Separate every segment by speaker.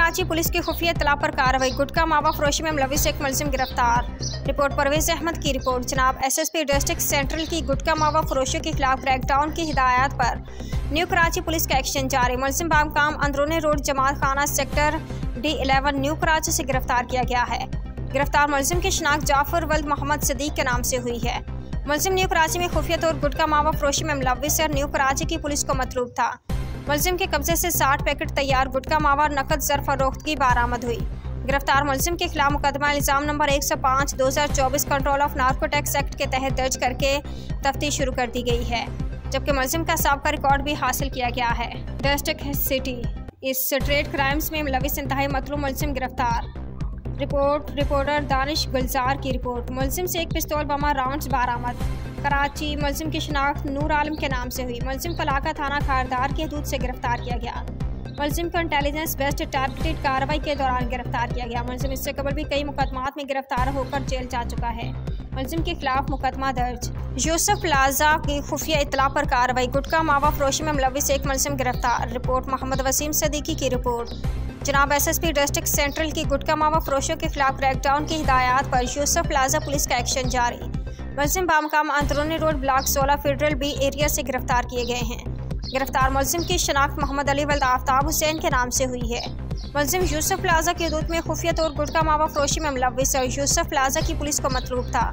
Speaker 1: Karachi police की खुफिया इत्तला पर कार्रवाई। गुटखा मावा फरोशी में मुलविस एक मुलजिम गिरफ्तार। रिपोर्ट परवेज अहमद की रिपोर्ट। जनाब एसएसपी डिस्ट्रिक्ट सेंट्रल की गुटखा मावा फरोशियों के खिलाफ क्रैकडाउन की हिदायत पर न्यू कराची पुलिस का एक्शन जारी। मुलजिम बामकाम अंदरूनी रोड जमात खाना सेक्टर D11 न्यू कराची से गिरफ्तार किया गया है। गिरफ्तार मुलजिम की शनाख्त जाफर वल्द मोहम्मद सदीक के नाम से हुई है। मुलजिम न्यू कराची में खुफिया तौर गुटखा मावा फरोशी में मुलविस और न्यू कराची की पुलिस को मतलूब था। मुलजिम के कब्जे से 60 पैकेट तैयार गुटखा मावा नकद जर फरोख्तगी बरामद हुई। गिरफ्तार मुलजिम के खिलाफ मुकदमा इल्ज़ाम number 105/2024 control of narcotics act के तहत दर्ज करके तफ्तीश शुरू कर दी गई है, जबकि मुलजिम का साबका रिकॉर्ड भी हासिल किया गया है। डिस्ट्रिक्ट सिटी इस स्ट्रेट क्राइम्स में मुलविस इंतहाई मतलूब मुलजिम गिरफ्तार। रिपोर्टर दानिश गुलजार की रिपोर्ट। मुलजिम से एक पिस्तौल बमा राउंड्स बरामद। कराची मुलजिम की शनाख्त नूर आलम के नाम से हुई। मुलजिम को इलाका थाना खारदार की हदूद से गिरफ्तार किया गया। मुलजिम को इंटेलिजेंस बेस्ड टारगेटेड कार्रवाई के दौरान गिरफ्तार किया गया। मुलजिम इससे कबल भी कई मुकदमात में गिरफ्तार होकर जेल जा चुका है। मुलजिम के खिलाफ मुकदमा दर्ज। यूसुफ प्लाजा की खुफिया इत्तला पर कार्रवाई। गुटखा मावा फरोशी में मुलविस एक मुलजिम गिरफ्तार। रिपोर्ट मोहम्मद वसीम सदीकी की रिपोर्ट। जनाब एसएसपी डिस्ट्रिक्ट सेंट्रल की गुटखा मावा फरोशियों के खिलाफ क्रैकडाउन की हिदायत पर यूसुफ प्लाजा पुलिस का एक्शन जारी। मुलजिम बामकाम अंदरूनी road block 16 federal B area से गिरफ्तार किए गए हैं। गिरफ्तार मुलजिम की शनाख्त मोहम्मद अली वल्द आफ्ताब हुसैन के नाम से हुई है। मुलजिम यूसुफ प्लाजा की हदूद में खुफिया तौर गुटखा मावा फरोशी में मुलविस और यूसुफ प्लाजा की पुलिस को मतलूब था।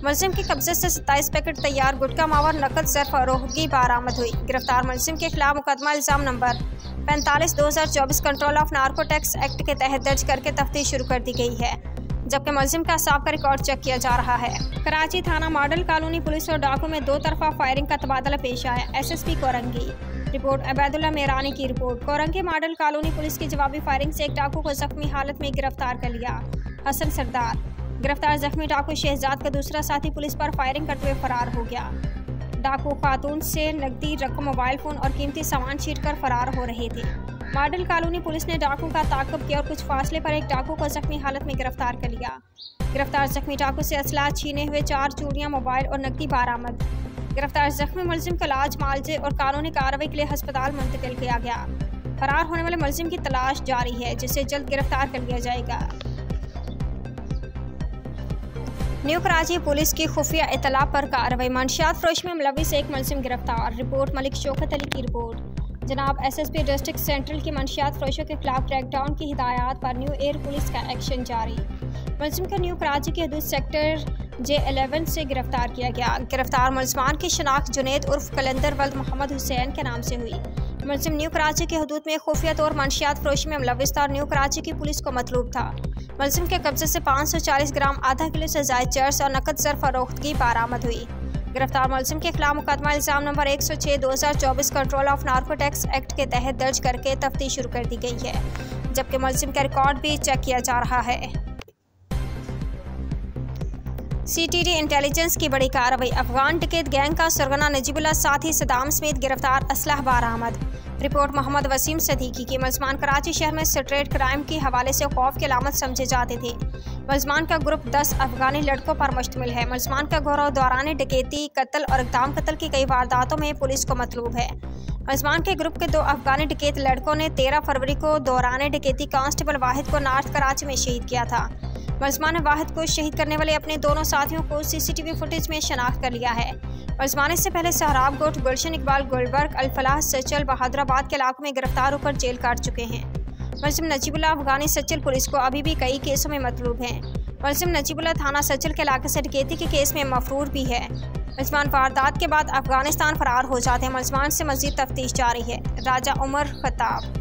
Speaker 1: मुलजिम के कब्जे से 27 पैकेट तैयार गुटखा मावा नकद जर फरोख्तगी बरामद हुई। गिरफ्तार मुलजिम के खिलाफ मुकदमा इल्ज़ाम number 45/2024 control of narcotics act के तहत दर्ज करके तफ्तीश शुरू कर दी गई है, जबकि मुलजिम का साबका रिकॉर्ड चेक किया जा रहा है। कराची थाना मॉडल कॉलोनी पुलिस और डाकू में 2 तरफा फायरिंग का तबादला पेश आया। एसएसपी कोरंगी। रिपोर्ट अबैदुल्ला मेरानी की report. Korangi model colony police की जवाबी फायरिंग से एक डाकू को जख्मी हालत में गिरफ्तार कर लिया। हसन सरदार। गिरफ्तार जख्मी डाकू शहजाद का दूसरा साथी पुलिस पर फायरिंग करते हुए फरार हो गया। डाकू खातून से नकदी रकम, मोबाइल फ़ोन और कीमती सामान छीन कर फरार हो रहे थे। मॉडल कॉलोनी पुलिस ने डाकू का ताक़ब किया और कुछ फासले पर एक डाकू को जख्मी हालत में गिरफ्तार कर लिया। गिरफ्तार जख्मी डाकू से असला छीने हुए 4 चूड़ियाँ, मोबाइल और नकदी बरामद। गिरफ्तार जख्मी मुलजिम का इलाज, मालजे और कानूनी कार्रवाई के लिए अस्पताल मुंतकिल किया गया। फरार होने वाले मुलजिम की तलाश जारी है, जिसे जल्द गिरफ्तार कर लिया जाएगा। न्यू कराची पुलिस की खुफिया इत्तला पर कार्रवाई। मंशियात फरोशी में मुलविस एक मुलजिम गिरफ्तार। रिपोर्ट मलिक शौकत अली की रिपोर्ट। जनाब एसएसपी डिस्ट्रिक्ट सेंट्रल की मंशियात फरोशियों के खिलाफ क्रैकडाउन की हिदायत पर न्यू एयर पुलिस का एक्शन जारी। मुलजिम को न्यू कराची की हदूद सेक्टर J11 से गिरफ्तार किया गया। गिरफ्तार मुलजमान की शनाख्त जुनैद उर्फ कलंदर वल्द मोहम्मद हुसैन के नाम से हुई। मुलजिम न्यू कराची की हदूद में खुफिया तौर मंशियात फरोशी में मुलविस था और न्यू कराची की पुलिस को मतलूब था। मुलजिम के कब्जे से 540 ग्राम आधा किलो से ज़ायद चर्स और नकद जर फरोख्तगी बरामद हुई। गिरफ्तार मुलजिम के खिलाफ मुकदमा इल्ज़ाम number 106/2024 control of narcotics act के तहत दर्ज करके तफ्तीश शुरू कर दी गई है, जबकि मुलजिम का रिकॉर्ड भी चेक किया जा रहा है। CTD इंटेलिजेंस की बड़ी कार्रवाई। अफगान टिकट गैंग का सरगना नजीबुल्लाह साथी सदाम समेत गिरफ्तार, असलह बरामद। रिपोर्ट मोहम्मद वसीम सदीकी की। मुलजमान कराची शहर में स्ट्रेट क्राइम के हवाले से खौफ की अलामत समझे जाते थे। मुलजमान का ग्रुप 10 अफगानी लड़कों पर मुश्तमिल है। मुलजमान का गिरोह दौरान डकैती, कत्ल और इक़दाम कत्ल की कई वारदातों में पुलिस को मतलूब है। मुलजमान के ग्रुप के 2 अफगानी डकैत लड़कों ने 13 फरवरी को दौरान डकैती कांस्टेबल वाहिद को नॉर्थ कराची में शहीद किया था। मुलजमान ने वाहिद को शहीद करने वाले अपने दोनों साथियों को CCTV फुटेज में शनाख्त कर लिया है। मुलजमान इससे पहले सहराब गोट, गुलशन इकबाल, गुलबर्ग, अल-फलाह, सचल, बहादुराबाद के इलाकों में गिरफ्तार होकर जेल काट चुके हैं। मुलजिम नजीबुल्लाह अफगानी सचल पुलिस को अभी भी कई केसों में मतलूब हैं। मुलजिम नजीबुल्लाह थाना सचल के इलाके से डकैती के केस में मफरूर भी है। मुलजमान वारदात के बाद अफगानिस्तान फरार हो जाते हैं। मुलजमान से मजीद तफ्तीश जारी है। राजा उमर खताब।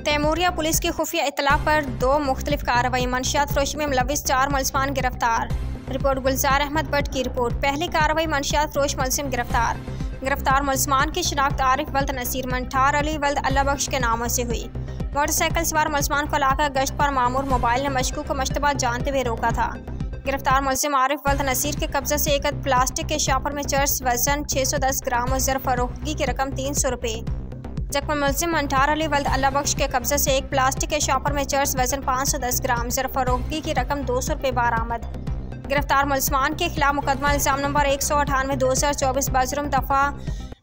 Speaker 1: तैमूरिया पुलिस की खुफिया इत्तला पर 2 मुख्तलिफ कार्रवाई। मंशियात फरोशी में मुलविस 4 मुलजमान गिरफ्तार। रिपोर्ट गुलजार अहमद भट्ट की रिपोर्ट। पहली कार्रवाई मंशियात फरोश मुलजिम गिरफ्तार। गिरफ्तार मुलजमान की शनाख्त आरिफ वल्द नसीर, मंठार अली वल्द अल्लाह बख्श के नामों से हुई। मोटरसाइकिल सवार मुलजमान को इलाका गश्त पर मामूर मोबाइल ने मशकूक को मशतबा जानते हुए रोका था। गिरफ्तार मुलजिम आरिफ वल्द नसीर के कब्जे से एक प्लास्टिक के शापर में चर्स वजन 610 ग्राम और जर फरोख्तगी की रकम 300 रुपये। जबकि मुलजिम मंठार अली वल्द अल्लाह बख्श के कब्जे से एक प्लास्टिक के शॉपर में चर्स वजन 510 ग्राम जर फरोख्तगी की रकम 200 रुपये बरामद। गिरफ्तार मुलजमान के खिलाफ मुकदमा इल्ज़ाम नंबर 198/2024 बजरुम दफ़ा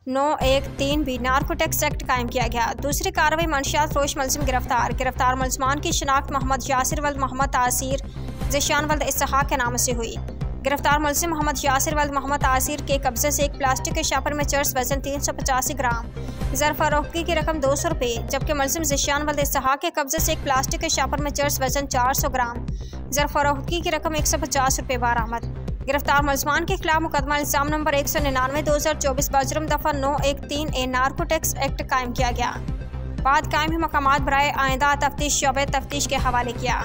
Speaker 1: 913 भी नारकोटिक्स एक्ट कायम किया गया। दूसरी कार्रवाई मंशियात फरोश मुलजिम गिरफ्तार मुलजमान की शिनाख्त मोहम्मद यासिर वल्द मोहम्मद तासीर ज़िशान वल्द इसहाक के नाम से हुई। गिरफ्तार मुलजिम मोहम्मद यासिर वल्द मोहम्मद तासीर के कब्जे से एक प्लास्टिक के शापर में चर्स वजन 385 ग्राम, ज़र फरोख्ती की रकम 200 रुपये, जबकि मुलजिम ज़िशान वल्द इसहाक के कब्जे से एक प्लास्टिक के शापर में चर्स वजन 400 ग्राम, ज़र फरोख्ती की रकम 150 रुपये बरामद। गिरफ्तार मुलजमान के खिलाफ मुकदमा इल्ज़ाम नंबर 199/2024 बजरम दफ़ा 913A नारकोटिक्स एक्ट कायम किया गया। बाद कायम ही मकामात बराए आइंदा तफ्तीश शोबे तफ्तीश के हवाले किया।